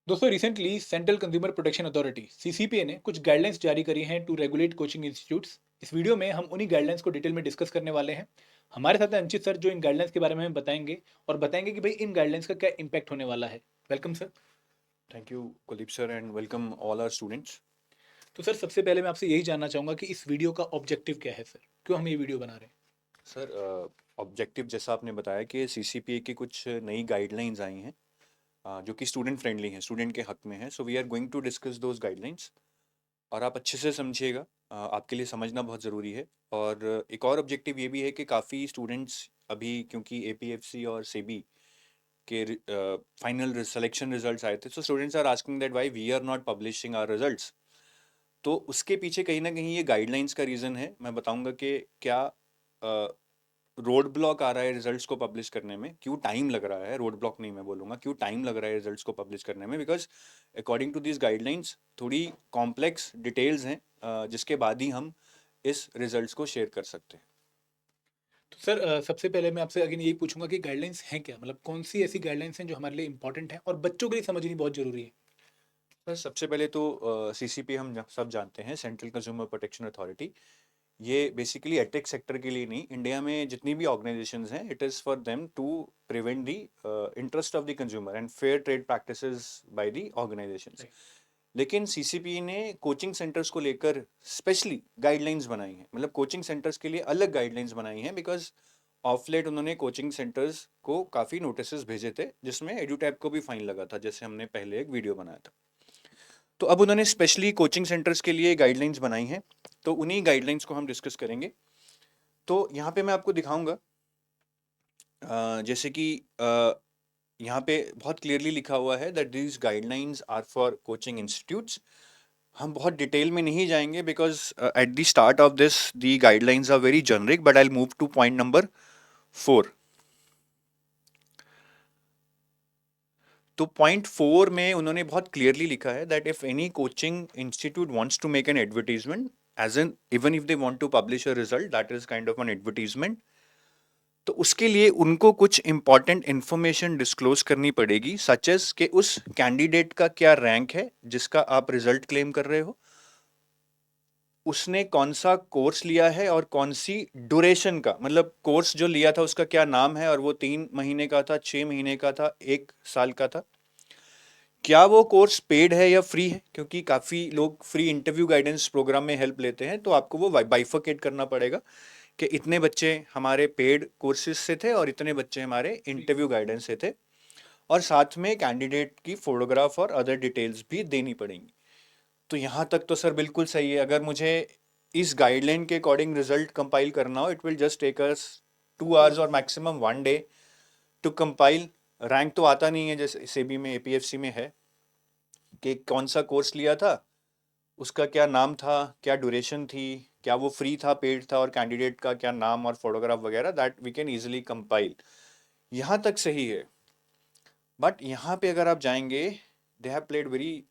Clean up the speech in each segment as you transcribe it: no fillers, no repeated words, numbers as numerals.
दोस्तों recently central consumer protection authority CCPA ने कुछ गाइडलाइंस जारी करी हैं टू रेगुलेट कोचिंग इंस्टीट्यूट्स। इस वीडियो में हम उन्हीं गाइडलाइंस को डिटेल में डिस्कस करने वाले हैं। हमारे साथ हैं अंचित सर जो इन गाइडलाइंस के बारे में हमें बताएंगे और बताएंगे कि भाई इन गाइडलाइंस का क्या इम्पैक्ट होने वाला है। Welcome sir. Thank you, Kuldeep sir, and welcome all our students. तो सर सबसे पहले मैं आपसे यही जानना चाहूंगा कि इस वीडियो का ऑब्जेक्टिव क्या है सर, क्यों हम ये वीडियो बना रहे हैं। सर, ऑब्जेक्टिव जैसा आपने बताया कि सीसीपीए की कुछ नई गाइडलाइंस आई हैं, जो कि स्टूडेंट फ्रेंडली हैं, स्टूडेंट के हक में हैं। So we are going to discuss those guidelines और आप अच्छे से समझिएगा। आपके लिए समझना बहुत ज़रूरी है। और एक और ऑब्जेक्टिव ये भी है कि काफ़ी स्टूडेंट्स अभी, क्योंकि एपीएफसी और सेबी के फाइनल सिलेक्शन रिजल्ट्स आए थे, so students are asking that why we are not publishing our results. तो उसके पीछे कहीं ना कहीं ये गाइडलाइंस का रीज़न है। मैं बताऊंगा कि क्या रोड ब्लॉक आ रहा है रिजल्ट्स को पब्लिश करने में, क्यों टाइम लग रहा है। रोड ब्लॉक नहीं, मैं बोलूँगा क्यों टाइम लग रहा है रिजल्ट्स को पब्लिश करने में, because according to this guidelines थोड़ी कॉम्प्लेक्स डिटेल्स हैं, जिसके बाद ही हम इस रिजल्ट्स को शेयर कर सकते हैं। तो सर सबसे पहले मैं आपसे अगेन यही पूछूंगा कि गाइडलाइंस हैं क्या, मतलब कौन सी ऐसी गाइडलाइंस हैं जो हमारे लिए इंपॉर्टेंट है और बच्चों के लिए समझनी बहुत जरूरी है। बस सबसे पहले तो सीसीपी हम सब जानते हैं, सेंट्रल कंज्यूमर प्रोटेक्शन अथॉरिटी। ये बेसिकली एटेक सेक्टर के लिए नहीं, इंडिया में जितनी भी ऑर्गेनाइजेशंस हैं, it is for them to prevent the interest of the consumer and fair trade practices by the organisations. लेकिन सीसीपी ने कोचिंग सेंटर्स को लेकर स्पेशली गाइडलाइंस बनाई हैं, मतलब कोचिंग सेंटर्स के लिए अलग गाइडलाइंस बनाई हैं, बिकॉज ऑफ लेट उन्होंने कोचिंग सेंटर्स को काफ़ी नोटिस भेजे थे, जिसमें एडुटैब को भी फाइन लगा था, जैसे हमने पहले एक वीडियो बनाया था। तो अब उन्होंने स्पेशली कोचिंग सेंटर्स के लिए गाइडलाइंस बनाई हैं, तो उन्हीं गाइडलाइंस को हम डिस्कस करेंगे। तो यहाँ पे मैं आपको दिखाऊंगा, जैसे कि यहाँ पे बहुत क्लियरली लिखा हुआ है that these guidelines are for coaching institutes. हम बहुत डिटेल में नहीं जाएंगे, because at the start of this the guidelines are very generic, but I move to point number 4। तो पॉइंट 4 में उन्होंने बहुत क्लियरली लिखा है that if any coaching institute wants to make an advertisement, as an even if they want to publish a result that is kind of an advertisement, तो उसके लिए उनको कुछ इंपॉर्टेंट इंफॉर्मेशन डिस्क्लोज करनी पड़ेगी, सच एज कि उस candidate का क्या रैंक है जिसका आप रिजल्ट क्लेम कर रहे हो, उसने कौन सा कोर्स लिया है और कौन सी ड्यूरेशन का, मतलब कोर्स जो लिया था उसका क्या नाम है, और वो 3 महीने का था, 6 महीने का था, 1 साल का था, क्या वो कोर्स पेड है या फ्री है, क्योंकि काफ़ी लोग फ्री इंटरव्यू गाइडेंस प्रोग्राम में हेल्प लेते हैं, तो आपको वो बाइफरकेट करना पड़ेगा कि इतने बच्चे हमारे पेड कोर्सेज से थे और इतने बच्चे हमारे इंटरव्यू गाइडेंस से थे, और साथ में कैंडिडेट की फोटोग्राफ और अदर डिटेल्स भी देनी पड़ेंगी। तो यहाँ तक तो सर बिल्कुल सही है। अगर मुझे इस गाइडलाइन के अकॉर्डिंग रिजल्ट कंपाइल करना हो, it will just take us 2 hours और maximum 1 day to compile. Rank तो आता नहीं है जैसे सेबी में, एपीएफसी में है कि कौन सा कोर्स लिया था, उसका क्या नाम था, क्या ड्यूरेशन थी, क्या वो फ्री था, पेड था, और कैंडिडेट का क्या नाम और फोटोग्राफ वगैरह, that we can easily compile. यहाँ तक सही है। बट यहाँ पे अगर आप जाएंगे, they have played very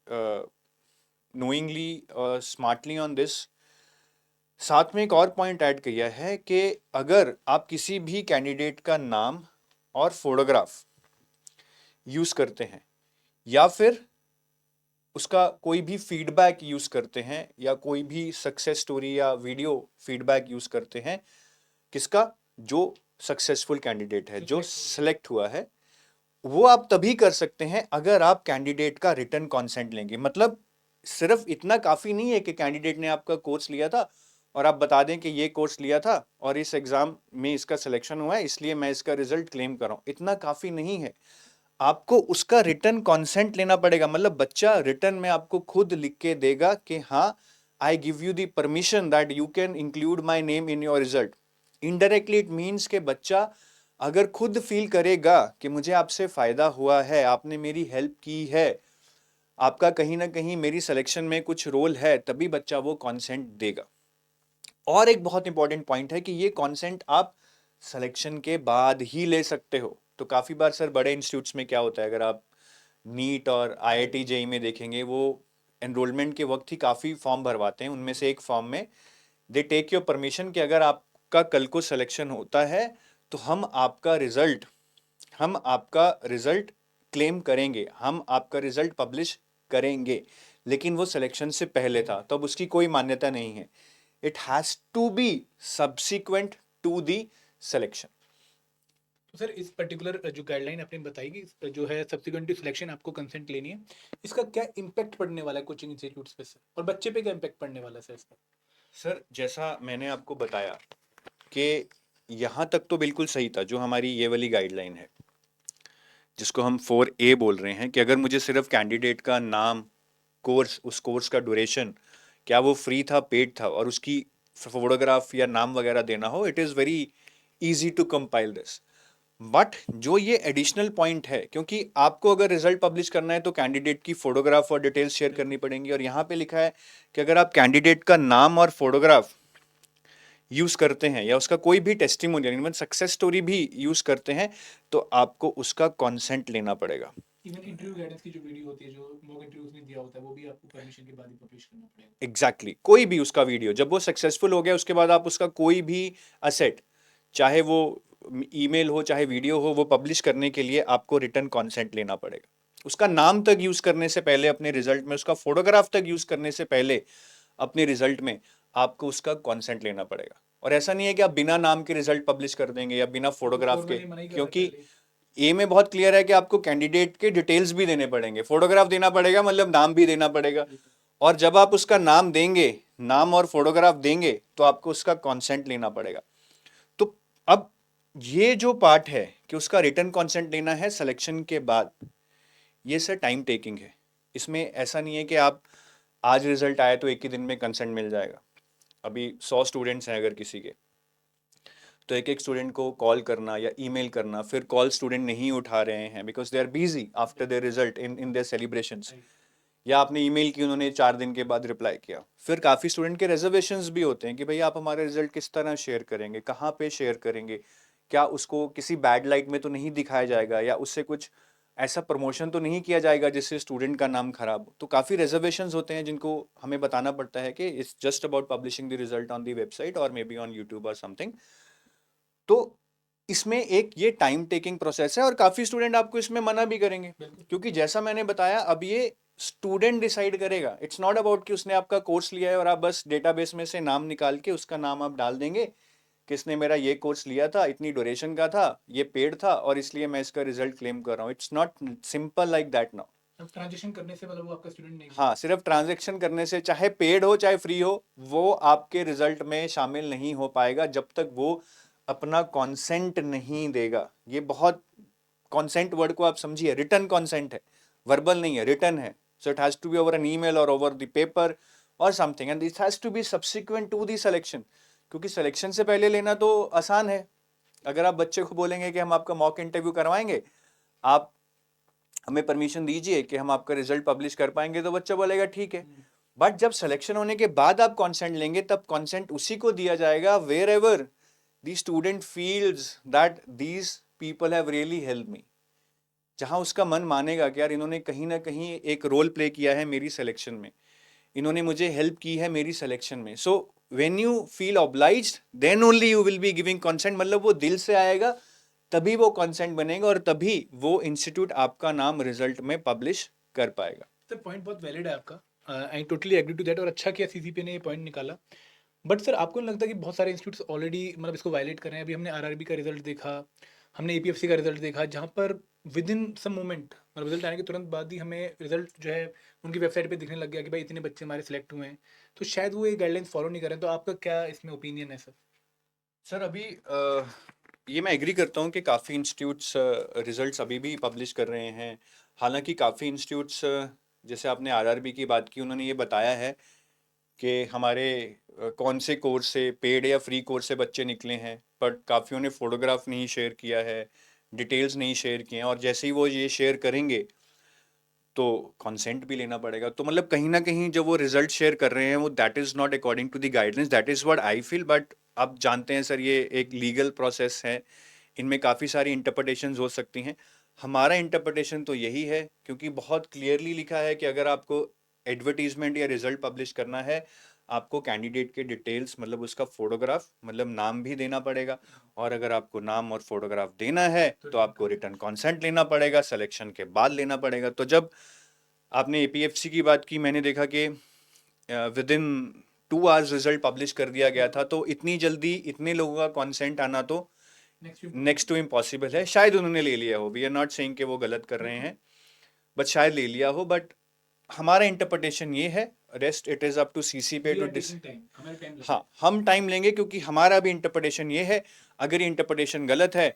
knowingly, smartly on this. साथ में एक और पॉइंट ऐड किया है कि अगर आप किसी भी कैंडिडेट का नाम और फोटोग्राफ यूज करते हैं, या फिर उसका कोई भी फीडबैक यूज करते हैं, या कोई भी सक्सेस स्टोरी या वीडियो फीडबैक यूज करते हैं, किसका, जो सक्सेसफुल कैंडिडेट है, जो सिलेक्ट हुआ है, वो आप तभी कर सकते हैं अगर आप कैंडिडेट का रिटर्न कॉन्सेंट लेंगे। मतलब सिर्फ इतना काफी नहीं है कि कैंडिडेट ने आपका कोर्स लिया था और आप बता दें कि ये कोर्स लिया था और इस एग्जाम में इसका सिलेक्शन हुआ है, इसलिए मैं इसका रिजल्ट क्लेम कर रहा हूं। इतना काफी नहीं है, आपको उसका रिटर्न कॉन्सेंट लेना पड़ेगा। मतलब बच्चा रिटर्न में आपको खुद लिख के देगा कि हाँ, I give you the permission that you can include my name in your result. Indirectly it means के बच्चा अगर खुद फील करेगा कि मुझे आपसे फायदा हुआ है, आपने मेरी हेल्प की है, आपका कहीं ना कहीं मेरी सिलेक्शन में कुछ रोल है, तभी बच्चा वो कॉन्सेंट देगा। और एक बहुत इंपॉर्टेंट पॉइंट है कि ये कॉन्सेंट आप सिलेक्शन के बाद ही ले सकते हो। तो काफी बार सर बड़े इंस्टीट्यूट्स में क्या होता है, अगर आप नीट और आईआईटी जेई में देखेंगे, वो एनरोलमेंट के वक्त ही काफी फॉर्म भरवाते हैं। उनमें से एक फॉर्म में दे टेक योर परमिशन कि अगर आपका कल को सिलेक्शन होता है तो हम आपका रिजल्ट क्लेम करेंगे, हम आपका रिजल्ट पब्लिश करेंगे, लेकिन वो सिलेक्शन से पहले था, तो अब उसकी कोई मान्यता नहीं है। It has to be subsequent to the selection. तो सर इस पर्टिकुलर जो गाइडलाइन आपने बताई कि इस जो है सब्सिक्वेंट टू सिलेक्शन आपको कंसेंट लेनी है, इसका क्या इम्पैक्ट पड़ने वाला है कोचिंग इंस्टीट्यूट्स पे सर, और बच्चे पे क्या इम्पैक्ट पड़ने वाला है सर इसका? सर जैसा मैंने आपको बताया कि यहाँ तक तो बिल्कुल सही था जो हमारी ये वाली गाइडलाइन है, जिसको हम 4A बोल रहे हैं, कि अगर मुझे सिर्फ कैंडिडेट का नाम, कोर्स, उस कोर्स का ड्यूरेशन, क्या वो फ्री था, पेड था, और उसकी फोटोग्राफ या नाम वगैरह देना हो, it is very easy to compile this. But जो ये एडिशनल पॉइंट है, क्योंकि आपको अगर रिजल्ट पब्लिश करना है तो कैंडिडेट की फोटोग्राफ और डिटेल्स शेयर करनी पड़ेंगी, और यहाँ पे लिखा है कि अगर आप कैंडिडेट का नाम और फोटोग्राफ यूज करते हैं या उसका कोई भी टेस्टिमोनियल, इवन सक्सेस स्टोरी भी यूज करते हैं, तो आपको उसका कॉन्सेंट लेना पड़ेगा। इवन इंटरव्यू गाइडेंस की जो वीडियो होती है, जो मॉक इंटरव्यूज में दिया होता है, वो भी आपको परमिशन के बाद ही पब्लिश करना पड़ेगा। Exactly exactly. कोई भी उसका वीडियो जब वो सक्सेसफुल हो गया, उसके बाद आप उसका कोई भी असेट, चाहे वो ईमेल हो चाहे वीडियो हो, वो पब्लिश करने के लिए आपको रिटर्न कॉन्सेंट लेना पड़ेगा। उसका नाम तक यूज करने से पहले अपने रिजल्ट में, उसका फोटोग्राफ तक यूज करने से पहले अपने रिजल्ट में आपको उसका कॉन्सेंट लेना पड़ेगा। और ऐसा नहीं है कि आप बिना नाम के रिजल्ट पब्लिश कर देंगे या बिना फोटोग्राफ के, क्योंकि ए में बहुत क्लियर है कि आपको कैंडिडेट के डिटेल्स भी देने पड़ेंगे, फोटोग्राफ देना पड़ेगा, मतलब नाम भी देना पड़ेगा। और जब आप उसका नाम देंगे, नाम और फोटोग्राफ देंगे, तो आपको उसका कॉन्सेंट लेना पड़ेगा। तो अब ये जो पार्ट है कि उसका रिटर्न कॉन्सेंट लेना है सिलेक्शन के बाद, ये सर टाइम टेकिंग है। इसमें ऐसा नहीं है कि आप आज रिजल्ट आया तो एक ही दिन में कंसेंट मिल जाएगा। अभी 100 स्टूडेंट्स हैं अगर किसी के, तो एक एक स्टूडेंट को कॉल करना या ईमेल करना, फिर कॉल स्टूडेंट नहीं उठा रहे हैं because they are busy after their result in their celebrations, या आपने ईमेल की, उन्होंने 4 दिन के बाद रिप्लाई किया। फिर काफ़ी स्टूडेंट के रिजर्वेशंस भी होते हैं कि भाई आप हमारे रिजल्ट किस तरह शेयर करेंगे, कहाँ पे शेयर करेंगे, क्या उसको किसी बैड लाइट में तो नहीं दिखाया जाएगा, या उससे कुछ ऐसा प्रमोशन तो नहीं किया जाएगा जिससे स्टूडेंट का नाम खराब हो। तो काफ़ी रिजर्वेशंस होते हैं जिनको हमें बताना पड़ता है कि it's just about publishing the result on the website और मे बी ऑन यूट्यूब और समथिंग। तो इसमें एक ये टाइम टेकिंग प्रोसेस है, और काफ़ी स्टूडेंट आपको इसमें मना भी करेंगे, क्योंकि जैसा मैंने बताया अब ये स्टूडेंट डिसाइड करेगा। इट्स नॉट अबाउट कि उसने आपका कोर्स लिया है और आप बस डेटाबेस में से नाम निकाल के उसका नाम आप डाल देंगे कि इसने मेरा ये कोर्स लिया था, इतनी ड्यूरेशन का था, ये पेड था, और इसलिए मैं इसका रिजल्ट क्लेम कर रहा हूँ। It's not simple like that now. अब ट्रांजेक्शन करने से मतलब वो आपका स्टूडेंट नहीं हाँ, सिर्फ ट्रांजैक्शन करने से, चाहे पेड हो चाहे फ्री हो, वो आपके रिजल्ट में शामिल नहीं हो पाएगा जब तक वो अपना कॉन्सेंट नहीं देगा। ये बहुत, कॉन्सेंट वर्ड को आप समझिए, रिटर्न कॉन्सेंट है, वर्बल नहीं है, रिटर्न है। So it has to be over an email और ओवर द पेपर और something, and this has to be subsequent to the selection. क्योंकि सिलेक्शन से पहले लेना तो आसान है। अगर आप बच्चे को बोलेंगे कि हम आपका मॉक इंटरव्यू करवाएंगे, आप हमें परमिशन दीजिए कि हम आपका रिजल्ट पब्लिश कर पाएंगे, तो बच्चा बोलेगा ठीक है। बट जब सिलेक्शन होने के बाद आप कॉन्सेंट लेंगे, तब कॉन्सेंट उसी को दिया जाएगा wherever the student feels that these people have really help me. जहां उसका मन मानेगा कि यार इन्होंने कहीं ना कहीं एक रोल प्ले किया है मेरी सिलेक्शन में, इन्होंने मुझे हेल्प की है मेरी सिलेक्शन में। So when you feel obliged, then only you will be giving consent. मतलब वो दिल से आएगा, तभी वो कंसेंट बनेगा, और तभी वो इंस्टीट्यूट आपका नाम रिजल्ट में पब्लिश कर पाएगा। सर पॉइंट बहुत वैलिड है आपका, I totally agree to that, और अच्छा किया सीसीपी ने ये पॉइंट निकाला। बट सर आपको नहीं लगता कि बहुत सारे इंस्टीट्यूट्स ऑलरेडी मतलब इसको वायलेट कर रहे हैं? अभी हमने आरआरबी का रिजल्ट देखा, हमने एपीएफसी का रिजल्ट देखा, जहाँ पर विद इन सम मोमेंट मतलब रिजल्ट आने के तुरंत बाद ही हमें रिजल्ट जो है उनकी वेबसाइट पे दिखने लग गया कि भाई इतने बच्चे हमारे सिलेक्ट हुए हैं। तो शायद वो ये गाइडलाइंस फॉलो नहीं कर रहे हैं। तो आपका क्या इसमें ओपिनियन है सर? सर अभी ये मैं एग्री करता हूँ कि काफ़ी इंस्टीट्यूट्स रिजल्ट्स अभी भी पब्लिश कर रहे हैं। हालांकि काफ़ी इंस्टीट्यूट्स, जैसे आपने आरआरबी की बात की, उन्होंने ये बताया है कि हमारे कौन से कोर्स से, पेड या फ्री कोर्स से बच्चे निकले हैं, बट काफ़ियों ने फोटोग्राफ नहीं शेयर किया है, डिटेल्स नहीं शेयर किए हैं, और जैसे ही वो ये शेयर करेंगे तो कंसेंट भी लेना पड़ेगा। तो मतलब कहीं ना कहीं जो वो रिजल्ट शेयर कर रहे हैं, वो that is not according to the guidance, that is what I feel. But आप जानते हैं सर, ये एक लीगल प्रोसेस है, इनमें काफ़ी सारी इंटरप्रिटेशंस हो सकती हैं। हमारा इंटरप्रिटेशन तो यही है, क्योंकि बहुत क्लियरली लिखा है कि अगर आपको एडवर्टीजमेंट या रिजल्ट पब्लिश करना है, आपको कैंडिडेट के डिटेल्स मतलब उसका फोटोग्राफ मतलब नाम भी देना पड़ेगा, और अगर आपको नाम और फोटोग्राफ देना है तो आपको रिटर्न कॉन्सेंट लेना पड़ेगा, सिलेक्शन के बाद लेना पड़ेगा। तो जब आपने एपीएफसी की बात की, मैंने देखा कि with in 2 hours result publish कर दिया गया था, तो इतनी जल्दी इतने लोगों का कॉन्सेंट आना तो नेक्स्ट टू इम्पॉसिबल है। शायद उन्होंने ले लिया हो, वी आर नॉट सेइंग कि वो गलत कर रहे हैं, बट शायद ले लिया हो। बट हमारा इंटरप्रिटेशन ये है, rest it is up to CCPA to डिस। हाँ, हम टाइम लेंगे क्योंकि हमारा भी इंटरप्रिटेशन ये है। अगर ये इंटरप्रिटेशन गलत है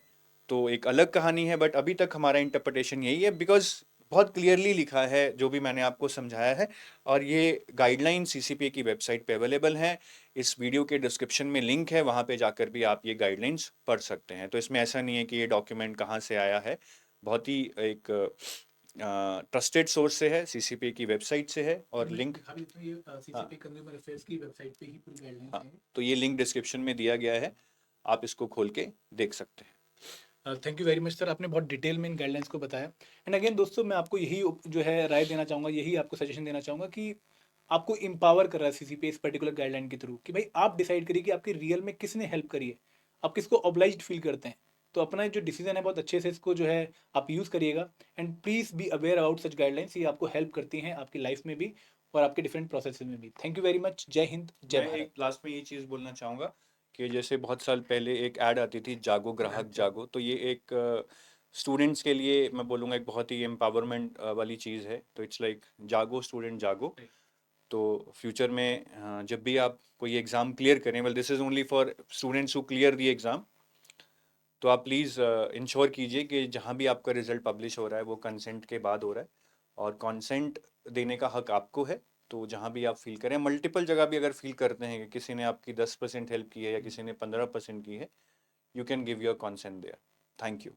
तो एक अलग कहानी है, बट अभी तक हमारा इंटरप्रिटेशन यही है, बिकॉज बहुत क्लियरली लिखा है जो भी मैंने आपको समझाया है, और ये गाइडलाइन सीसीपीए की वेबसाइट पे अवेलेबल है। इस वीडियो के डिस्क्रिप्शन में लिंक है, वहाँ पे जाकर भी आप ये गाइडलाइंस पढ़ सकते हैं। तो इसमें ऐसा नहीं है कि ये डॉक्यूमेंट कहाँ से आया है, बहुत ही एक ट्रस्टेड सोर्स से है, सीसीपीए की वेबसाइट से है, और लिंक सीसीपी कंज्यूमर अफेयर्स की वेबसाइट पे ही पूरी गाइडलाइंस हाँ, हैं। तो ये लिंक डिस्क्रिप्शन में दिया गया है, आप इसको खोल के देख सकते हैं। Thank you very much sir, आपने बहुत डिटेल में इन गाइडलाइंस को बताया। एंड अगेन दोस्तों, मैं आपको यही जो है राय देना चाहूँगा, यही आपको सजेशन देना चाहूँगा कि आपको एम्पावर कर रहा है सीसीपी इस पर्टिकुलर गाइडलाइन के थ्रू कि भाई आप डिसाइड करिए कि आपकी रियल में किसने हेल्प करी है, आप किसको ऑब्लाइज्ड फील करते हैं। तो अपना जो डिसीजन है बहुत अच्छे से इसको जो है आप यूज़ करिएगा। And please be aware about such guidelines, ये आपको हेल्प करती हैं आपकी लाइफ में भी और आपके डिफरेंट प्रोसेस में भी। Thank you very much. जय हिंद, जय मैं भारत। एक लास्ट में ये चीज़ बोलना चाहूँगा कि जैसे बहुत साल पहले एक ऐड आती थी, जागो ग्राहक जागो, तो ये एक स्टूडेंट्स के लिए मैं बोलूँगा एक बहुत ही एम्पावरमेंट वाली चीज़ है। तो इट्स लाइक जागो स्टूडेंट जागो। तो फ्यूचर में जब भी आप कोई एग्ज़ाम क्लियर करें, well this is only for students who clear the exam, तो आप प्लीज़ इंश्योर कीजिए कि जहाँ भी आपका रिजल्ट पब्लिश हो रहा है वो कंसेंट के बाद हो रहा है, और कंसेंट देने का हक आपको है। तो जहाँ भी आप फील करें, मल्टीपल जगह भी अगर फील करते हैं कि किसी ने आपकी 10% हेल्प की है या किसी ने 15% की है, you can give your consent there. Thank you.